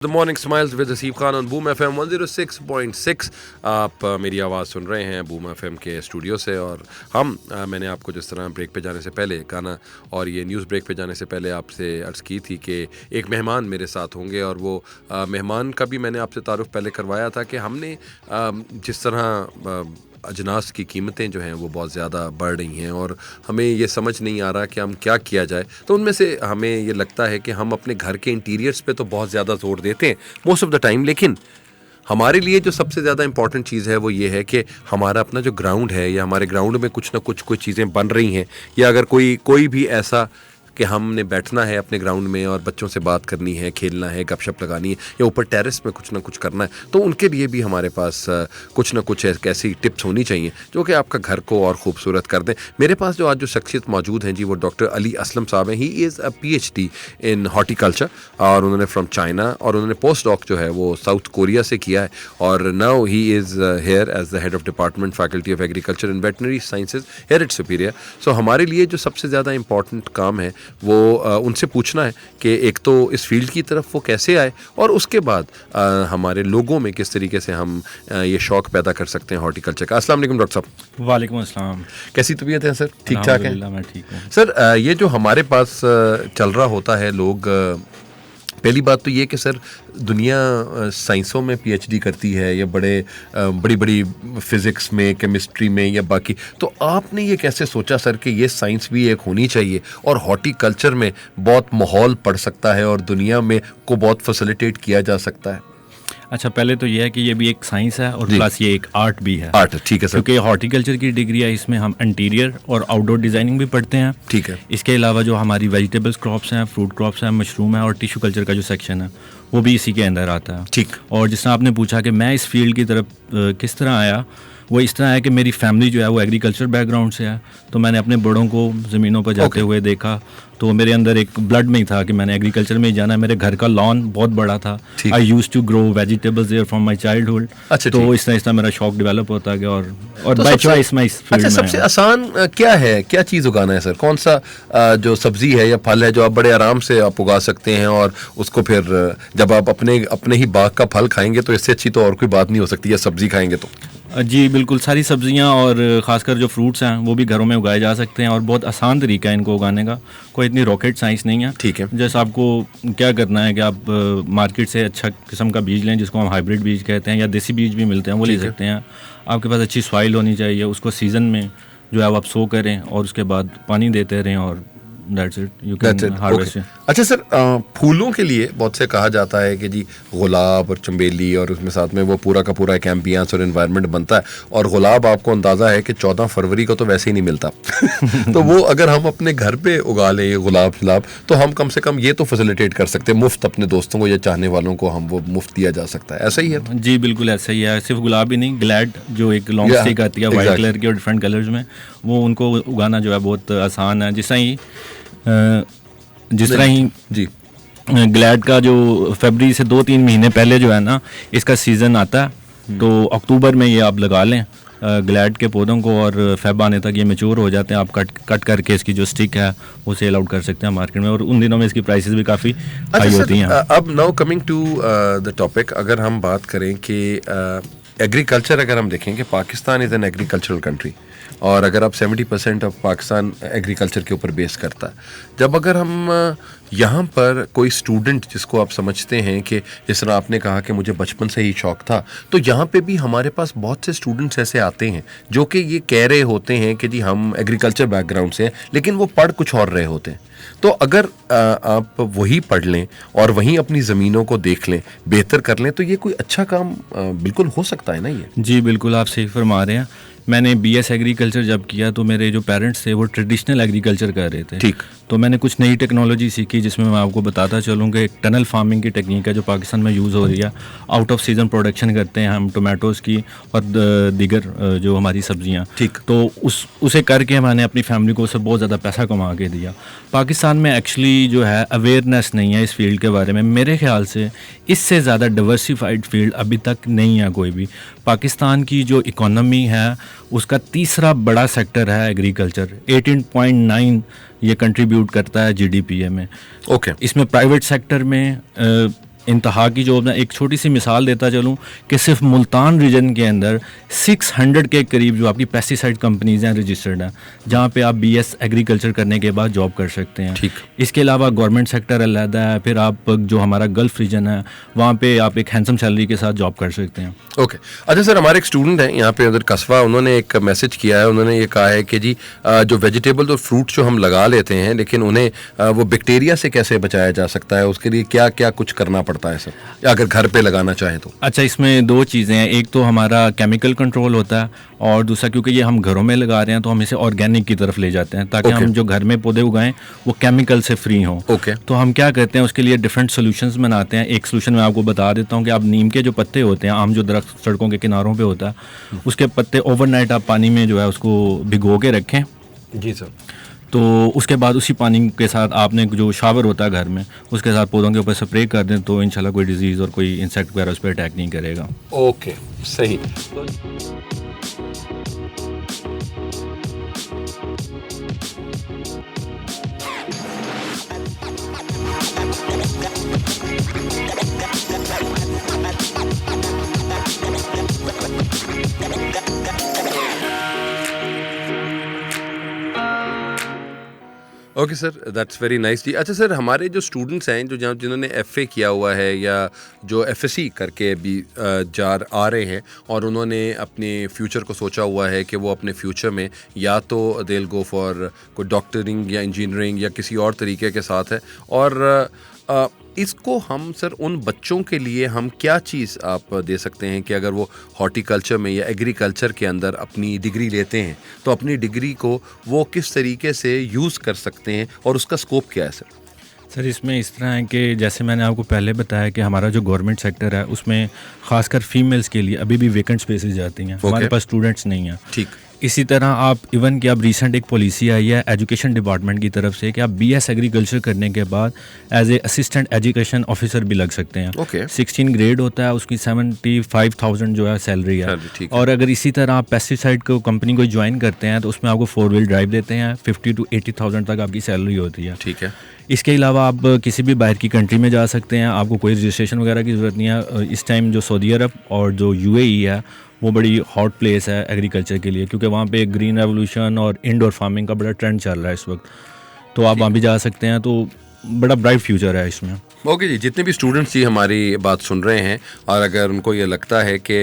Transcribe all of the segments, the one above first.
The morning smiles with Haseeb Khan on boom FM 106.6। आप मेरी आवाज़ सुन रहे हैं बूम एफएम के स्टूडियो से। और मैंने आपको जिस तरह ब्रेक पे जाने से पहले गाना और ये न्यूज़ ब्रेक पे जाने से पहले आपसे अर्ज़ की थी कि एक मेहमान मेरे साथ होंगे, और वो मेहमान का भी मैंने आपसे तारुफ़ पहले करवाया था कि हमने जिस तरह अजनास की कीमतें जो हैं वो बहुत ज़्यादा बढ़ रही हैं और हमें ये समझ नहीं आ रहा कि हम क्या किया जाए। तो उनमें से हमें ये लगता है कि हम अपने घर के इंटीरियर्स पे तो बहुत ज़्यादा जोर देते हैं मोस्ट ऑफ द टाइम, लेकिन हमारे लिए जो सबसे ज़्यादा इंपॉर्टेंट चीज़ है वो ये है कि हमारा अपना जो ग्राउंड है या हमारे ग्राउंड में कुछ ना कुछ कोई चीज़ें बन रही हैं, या अगर कोई भी ऐसा कि हमने बैठना है अपने ग्राउंड में और बच्चों से बात करनी है, खेलना है, गपशप लगानी है, या ऊपर टेरेस में कुछ ना कुछ करना है, तो उनके लिए भी हमारे पास कुछ ना कुछ ऐसी टिप्स होनी चाहिए जो कि आपका घर को और खूबसूरत कर दें। मेरे पास जो आज जो शख्सियत मौजूद हैं जी, वो डॉक्टर अली असलम साहब हैं। He is a PhD in horticulture और उन्होंने फ्रॉम चाइना, और उन्होंने पोस्ट डॉक जो है वो साउथ कोरिया से किया है, और now he is here as the head of department faculty of agriculture and veterinary sciences here at Superior. So हमारे लिए जो सबसे ज़्यादा इंपॉर्टेंट काम है वो उनसे पूछना है कि एक तो इस फील्ड की तरफ वो कैसे आए, और उसके बाद हमारे लोगों में किस तरीके से हम ये शौक़ पैदा कर सकते हैं हॉर्टिकल्चर का। अस्सलाम वालेकुम डॉक्टर साहब। वालेकुम अस्सलाम। कैसी तबीयत है सर? ठीक ठाक है? मैं ठीक हूँ सर। ये जो हमारे पास चल रहा होता है, लोग पहली बात तो ये कि सर दुनिया साइंसों में PhD करती है, या बड़ी बड़ी फिज़िक्स में, केमिस्ट्री में, या बाकी, तो आपने ये कैसे सोचा सर कि ये साइंस भी एक होनी चाहिए और हॉर्टिकल्चर में बहुत माहौल पड़ सकता है और दुनिया में को बहुत फैसिलिटेट किया जा सकता है? अच्छा, पहले तो ये है कि ये भी एक साइंस है और प्लस ये एक आर्ट भी है। आर्ट, ठीक है सर। क्योंकि हॉर्टिकल्चर की डिग्री है, इसमें हम इंटीरियर और आउटडोर डिज़ाइनिंग भी पढ़ते हैं। ठीक है। इसके अलावा जो हमारी वेजिटेबल्स क्रॉप्स हैं, फ्रूट क्रॉप्स हैं, मशरूम है, और टिश्यू कल्चर का जो सेक्शन है वो भी इसी के अंदर आता है। ठीक। और जिस तरह आपने पूछा कि मैं इस फील्ड की तरफ किस तरह आया, वो इस तरह है कि मेरी फैमिली जो है वो एग्रीकल्चर बैकग्राउंड से है, तो मैंने अपने बड़ों को ज़मीनों पर जाते हुए देखा, तो मेरे अंदर एक ब्लड में ही था कि मैंने एग्रीकल्चर में ही जाना है। मेरे घर का लॉन बहुत बड़ा था, I used to grow vegetables there from my childhood. तो इस तरह मेरा शौक डेवलप होता गया, और बाय चॉइस मैं इस फील्ड में। सबसे आसान क्या है, क्या चीज़ उगाना है सर? कौन सा जो सब्जी है या फल है जो आप बड़े आराम से आप उगा सकते हैं, और उसको फिर जब आप अपने ही बाग का फल खाएंगे तो इससे अच्छी तो और कोई बात नहीं हो सकती, या सब्जी खाएंगे तो? जी बिल्कुल, सारी सब्जियां और ख़ासकर जो फ्रूट्स हैं वो भी घरों में उगाए जा सकते हैं, और बहुत आसान तरीका है इनको उगाने का, कोई इतनी रॉकेट साइंस नहीं है। ठीक है। जैसे आपको क्या करना है कि आप मार्केट से अच्छा किस्म का बीज लें, जिसको हम हाइब्रिड बीज कहते हैं, या देसी बीज भी मिलते हैं, वो ले सकते हैं। आपके पास अच्छी सॉइल होनी चाहिए, उसको सीज़न में जो है वो आप सो करें, और उसके बाद पानी देते रहें, और That's it. You can harvest it. अच्छा सर, फूलों के लिए बहुत से कहा जाता है कि जी गुलाब और चंबेली, और उसमें साथ में वो पूरा का पूरा एक एम्बियंस और एनवायरनमेंट बनता है, और गुलाब आपको अंदाज़ा है कि 14 फरवरी को तो वैसे ही नहीं मिलता तो वो अगर हम अपने घर पे उगा लें गुलाब तो हम कम से कम ये तो फैसिलिटेट कर सकते हैं मुफ्त, अपने दोस्तों को या चाहने वालों को हम वो मुफ्त दिया जा सकता है। ऐसा ही है? जी बिल्कुल ऐसा ही है। सिर्फ गुलाब ही नहीं, ग्लैड जो एक लॉन्ग स्टिक आती है वाइट कलर की और डिफरेंट कलर्स में, वो उनको उगाना जो है बहुत आसान है। जिस तरह ही जी ग्लैड का जो फरवरी से 2-3 महीने पहले जो है ना, इसका सीज़न आता है, तो अक्टूबर में ये आप लगा लें ग्लैड के पौधों को, और फेब आने तक ये मैच्योर हो जाते हैं। आप कट करके इसकी जो स्टिक है वो सेल आउट कर सकते हैं मार्केट में, और उन दिनों में इसकी प्राइसेस भी काफ़ी हाई होती हैं। अब now coming to the topic, अगर हम बात करें कि एग्रीकल्चर, अगर हम देखें कि Pakistan is an agricultural country, और अगर आप 70% ऑफ पाकिस्तान एग्रीकल्चर के ऊपर बेस करता है, जब अगर हम यहाँ पर कोई स्टूडेंट जिसको आप समझते हैं कि जिस तरह आपने कहा कि मुझे बचपन से ही शौक़ था, तो यहाँ पे भी हमारे पास बहुत से स्टूडेंट्स ऐसे आते हैं जो कि ये कह रहे होते हैं कि जी हम एग्रीकल्चर बैकग्राउंड से हैं, लेकिन वो पढ़ कुछ और रहे होते हैं। तो अगर आप वही पढ़ लें और वहीं अपनी ज़मीनों को देख लें, बेहतर कर लें, तो ये कोई अच्छा काम बिल्कुल हो सकता है ना ये? जी बिल्कुल, आप सही फरमा रहे हैं। मैंने BS एग्रीकल्चर जब किया तो मेरे जो पेरेंट्स थे वो ट्रेडिशनल एग्रीकल्चर कर रहे थे। ठीक। तो मैंने कुछ नई टेक्नोलॉजी सीखी, जिसमें मैं आपको बताता चलूँ कि एक टनल फार्मिंग की टेक्निक है जो पाकिस्तान में यूज़ हो रही है। आउट ऑफ सीज़न प्रोडक्शन करते हैं हम टोमेटोज़ की और दीगर जो हमारी सब्जियां। ठीक। तो उसे करके मैंने अपनी फैमिली को उससे बहुत ज़्यादा पैसा कमा के दिया। पाकिस्तान में एक्चुअली जो है अवेयरनेस नहीं है इस फील्ड के बारे में। मेरे ख्याल से इससे ज़्यादा डिवर्सिफाइड फील्ड अभी तक नहीं है कोई भी। पाकिस्तान की जो इकोनॉमी है उसका तीसरा बड़ा सेक्टर है एग्रीकल्चर, 18.9 ये कंट्रीब्यूट करता है GDP में। ओके। इसमें प्राइवेट सेक्टर में इंतहा की जो मैं एक छोटी सी मिसाल देता चलूँ कि सिर्फ मुल्तान रीजन के अंदर 600 के करीब जो आपकी पेस्टिसाइड कंपनीज हैं रजिस्टर्ड हैं, जहाँ पे आप BS एग्रीकल्चर करने के बाद जॉब कर सकते हैं। ठीक। इसके अलावा गवर्नमेंट सेक्टर अलहदा है, फिर आप जो हमारा गल्फ रीजन है वहाँ पे आप एक हैंडसम सैलरी के साथ जॉब कर सकते हैं। ओके अच्छा सर, हमारे एक स्टूडेंट हैं यहाँ पे उधर कस्बा, उन्होंने एक मैसेज किया है। उन्होंने ये कहा है कि जी जो वेजिटेबल और फ्रूट जो हम लगा लेते हैं, लेकिन उन्हें वो बैक्टीरिया से कैसे बचाया जा सकता है, उसके लिए क्या क्या कुछ करना पड़ता है सर, या अगर घर पे लगाना चाहें तो? अच्छा, इसमें दो चीज़ें हैं, एक तो हमारा केमिकल कंट्रोल होता है और दूसरा क्योंकि ये हम घरों में लगा रहे हैं तो हम इसे ऑर्गेनिक की तरफ ले जाते हैं ताकि हम जो घर में पौधे उगाएं वो केमिकल से फ्री हों। तो हम क्या करते हैं उसके लिए डिफरेंट सोल्यूशंस बनाते हैं। एक सोल्यूशन मैं आपको बता देता हूँ कि आप नीम के जो पत्ते होते हैं, आम जो दरख्त सड़कों के किनारों पे होता है, उसके पत्ते ओवरनाइट आप पानी में जो है उसको भिगो के रखें। जी सर। तो उसके बाद उसी पानी के साथ आपने जो शावर होता है घर में उसके साथ पौधों के ऊपर स्प्रे कर दें तो इंशाल्लाह कोई डिजीज़ और कोई इंसेक्ट वगैरह उस पर अटैक नहीं करेगा। ओके सही। Okay sir, that's very nice जी। अच्छा सर, हमारे जो स्टूडेंट्स हैं जो जिन्होंने FA किया हुआ है या जो FSC करके भी आ रहे हैं और उन्होंने अपने फ्यूचर को सोचा हुआ है कि वो अपने फ्यूचर में या तो दे विल गो फॉर कोई डॉक्टरिंग या इंजीनियरिंग या किसी और तरीके के साथ है, और इसको हम सर उन बच्चों के लिए हम क्या चीज़ आप दे सकते हैं कि अगर वो हॉर्टिकल्चर में या एग्रीकल्चर के अंदर अपनी डिग्री लेते हैं तो अपनी डिग्री को वो किस तरीके से यूज़ कर सकते हैं और उसका स्कोप क्या है सर? सर इसमें इस तरह है कि जैसे मैंने आपको पहले बताया कि हमारा जो गवर्नमेंट सेक्टर है उसमें खासकर फीमेल्स के लिए अभी भी वेकेंट स्पेसेस जाती हैं, हमारे पास स्टूडेंट्स नहीं हैं। ठीक। इसी तरह आप इवन कि अब रिसेंट एक पॉलिसी आई है एजुकेशन डिपार्टमेंट की तरफ से कि आप BS एग्रीकल्चर करने के बाद as a assistant education officer भी लग सकते हैं। 16 ग्रेड होता है, उसकी 75,000 जो है सैलरी है। और अगर इसी तरह आप पेस्टिसाइड को कंपनी को ज्वाइन करते हैं तो उसमें आपको 4 व्हील ड्राइव देते हैं, 50 to 80,000 तक आपकी सैलरी होती है। ठीक है। इसके अलावा आप किसी भी बाहर की कंट्री में जा सकते हैं, आपको कोई रजिस्ट्रेशन वगैरह की ज़रूरत नहीं है। इस टाइम जो सऊदी अरब और जो UAE है वो बड़ी हॉट प्लेस है एग्रीकल्चर के लिए, क्योंकि वहाँ पे ग्रीन रेवोल्यूशन और इंडोर फार्मिंग का बड़ा ट्रेंड चल रहा है इस वक्त, तो आप वहाँ भी जा सकते हैं। तो बड़ा ब्राइट फ्यूचर है इसमें। ओके जी, जितने भी स्टूडेंट्स जी हमारी बात सुन रहे हैं और अगर उनको ये लगता है कि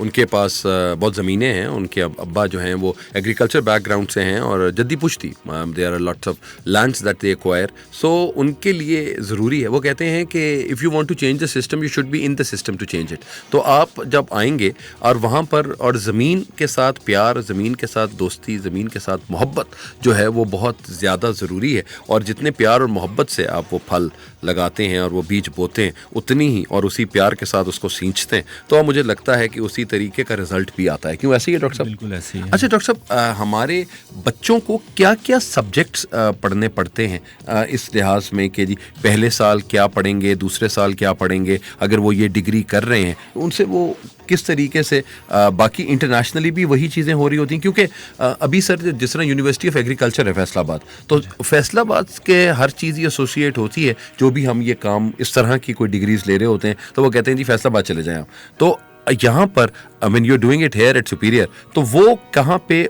उनके पास बहुत ज़मीनें हैं, उनके अब्बा जो हैं वो एग्रीकल्चर बैकग्राउंड से हैं और जद्दी पुश्ती, there are lots of lands that they acquire, so उनके लिए ज़रूरी है, वो कहते हैं कि if you want to change the system you should be in the system to change it. तो आप जब आएंगे और वहाँ पर और ज़मीन के साथ प्यार, ज़मीन के साथ दोस्ती, ज़मीन के साथ मोहब्बत जो है वो बहुत ज़्यादा ज़रूरी है, और जितने प्यार और मोहब्बत से आप वो फल लगाते हैं और वो बीज बोते हैं उतनी ही और उसी प्यार के साथ उसको सींचते हैं तो मुझे लगता है कि उसी तरीके का रिजल्ट भी आता है। क्यों ऐसे ही है डॉक्टर साहब? बिल्कुल ऐसे ही है। अच्छा डॉक्टर साहब, हमारे बच्चों को क्या क्या सब्जेक्ट्स पढ़ने पड़ते हैं इस लिहाज में कि जी पहले साल क्या पढ़ेंगे, दूसरे साल क्या पढ़ेंगे, अगर वो ये डिग्री कर रहे हैं उनसे वो किस तरीके से बाकी इंटरनेशनली भी वही चीज़ें हो रही होती हैं? क्योंकि अभी सर जिस तरह यूनिवर्सिटी ऑफ एग्रीकल्चर है फैसलाबाद, तो फैसलाबाद के हर चीज़ ये एसोसिएट होती है, जो भी हम ये काम इस तरह की कोई डिग्रीज ले रहे होते हैं तो वो कहते हैं जी फैसलाबाद चले जाएं आप। तो यहाँ पर when you are doing it here at superior, तो वो कहाँ पे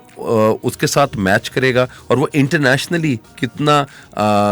उसके साथ मैच करेगा और वो इंटरनेशनली कितना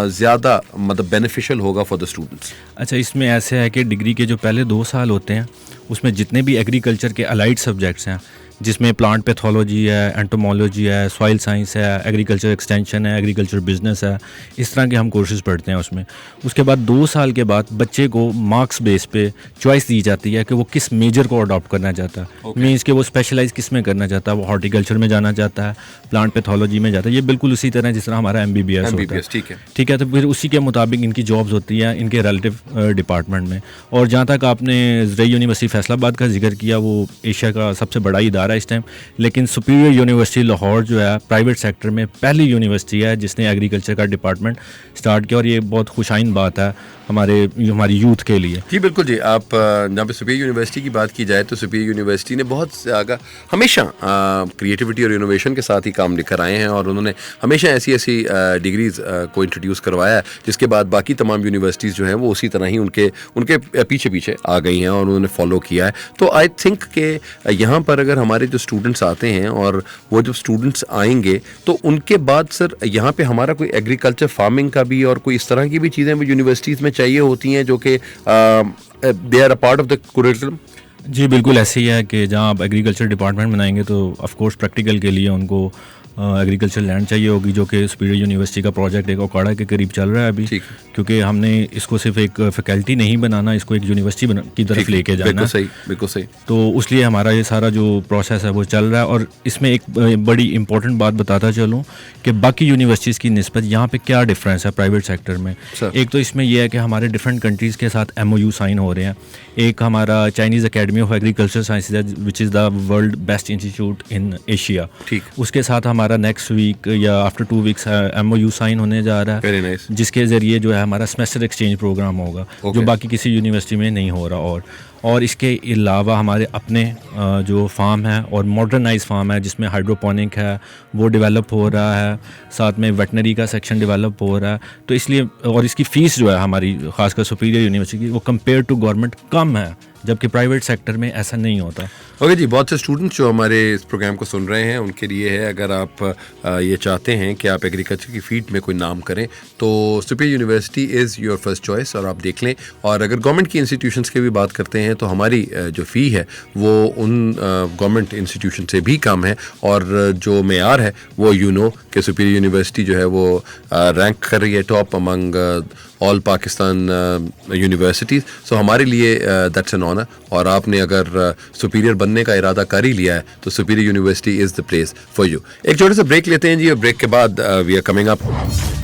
ज़्यादा मतलब बेनिफिशियल होगा फॉर द स्टूडेंट्स? अच्छा, इसमें ऐसे है कि डिग्री के जो पहले 2 साल होते हैं उसमें जितने भी एग्रीकल्चर के अलाइड सब्जेक्ट्स हैं, जिसमें प्लांट पैथोलॉजी है, एंटोमोलॉजी है, सॉइल साइंस है, एग्रीकल्चर एक्सटेंशन है, एग्रीकल्चर बिजनेस है, इस तरह के हम कोर्सेज पढ़ते हैं उसमें। उसके बाद 2 साल के बाद बच्चे को मार्क्स बेस पे चॉइस दी जाती है कि वो किस मेजर को अडॉप्ट करना चाहता है। मीन्स कि वो स्पेशलाइज किस में करना चाहता है, वो हॉर्टिकल्चर में जाना चाहता है, प्लांट पैथोलॉजी में जाता है, ये बिल्कुल उसी तरह जिस तरह हमारा MBBS होता है। ठीक है, तो फिर उसी के मुताबिक इनकी जॉब्स होती हैं इनके रिलेटिव डिपार्टमेंट में। और जहाँ तक आपने ज़रई यूनिवर्सिटी फैसलाबाद का जिक्र किया, वो एशिया का सबसे बड़ा इदारा रहा है इस टाइम, लेकिन सुपीरियर यूनिवर्सिटी लाहौर जो है प्राइवेट सेक्टर में पहली यूनिवर्सिटी है जिसने एग्रीकल्चर का डिपार्टमेंट स्टार्ट किया, और ये बहुत खुशाइन बात है हमारी यूथ के लिए। जी बिल्कुल जी। आप जहाँ पे सुपीरियर यूनिवर्सिटी की बात की जाए तो सुपीरियर यूनिवर्सिटी ने बहुत हमेशा क्रिएटिविटी और इनोवेशन के साथ ही काम लेकर आए हैं, और उन्होंने हमेशा ऐसी डिग्रीज को इंट्रोड्यूस करवाया है, जिसके बाद बाकी तमाम यूनिवर्सिटीज़ जो हैं वो उसी तरह ही उनके पीछे पीछे आ गई हैं और उन्होंने फॉलो किया है। तो आई थिंक कि यहाँ पर अगर हमारे जो स्टूडेंट्स आते हैं और वो जब स्टूडेंट्स आएंगे तो उनके बाद सर यहाँ पे हमारा कोई एग्रीकल्चर फार्मिंग का भी और कोई इस तरह की भी चीज़ें भी यूनिवर्सिटीज़ में चाहिए होती हैं जो कि they are a part of the curriculum. जी बिल्कुल ऐसे ही है कि जहाँ आप एग्रीकल्चर डिपार्टमेंट बनाएंगे तो ऑफ कोर्स प्रैक्टिकल के लिए उनको एग्रीकल्चर लैंड चाहिए होगी, जो कि सुपीरियर यूनिवर्सिटी का प्रोजेक्ट एक ओकाड़ा के करीब चल रहा है अभी, क्योंकि हमने इसको सिर्फ एक फैकल्टी नहीं बनाना, इसको एक यूनिवर्सिटी की तरफ लेके जाना। बिल्कुल सही। तो उसलिए हमारा ये सारा जो प्रोसेस है वो चल रहा है। और इसमें एक बड़ी इंपॉर्टेंट बात बताता चलूँ कि बाकी यूनिवर्सिटीज़ की निस्बत यहाँ पे क्या डिफरेंस है प्राइवेट सेक्टर में। एक तो इसमें यह है कि हमारे डिफरेंट कंट्रीज़ के साथ MOU साइन हो रहे हैं। एक हमारा Chinese academy of agriculture sciences है which is the world best institute in Asia, उसके साथ हमारा नेक्स्ट वीक या आफ्टर 2 वीक्स MOU साइन होने जा रहा है, जिसके ज़रिए जो है हमारा सेमेस्टर एक्सचेंज प्रोग्राम होगा, जो बाकी किसी यूनिवर्सिटी में नहीं हो रहा। और इसके अलावा हमारे अपने जो फार्म है और मॉडर्नाइज फार्म है जिसमें हाइड्रोपोनिक है वो डेवलप हो रहा है, साथ में वेटनरी का सेक्शन डेवलप हो रहा है। तो इसलिए और इसकी फ़ीस जो है हमारी खासकर सुपीरियर यूनिवर्सिटी की वो कंपेयर टू गवर्नमेंट कम है, जबकि प्राइवेट सेक्टर में ऐसा नहीं होता। ओके जी, बहुत से स्टूडेंट्स जो हमारे इस प्रोग्राम को सुन रहे हैं उनके लिए है, अगर आप ये चाहते हैं कि आप एग्रीकल्चर की फील्ड में कोई नाम करें तो superior university is your first choice, और आप देख लें। और अगर गवर्नमेंट की इंस्टीट्यूशंस की भी बात करते हैं तो हमारी जो फ़ी है वो उन गवर्नमेंट इंस्टीट्यूशन से भी कम है, और जो मेयार है वो कि सुपीरियर यूनिवर्सिटी जो है वो रैंक कर रही है top among all Pakistan universities. So हमारे लिए दैट्स एन ऑनर, और आपने अगर सुपीरियर बनने का इरादा कर ही लिया है तो superior university is the place for you. एक छोटे से ब्रेक लेते हैं जी, और ब्रेक के बाद वी आर कमिंग अप।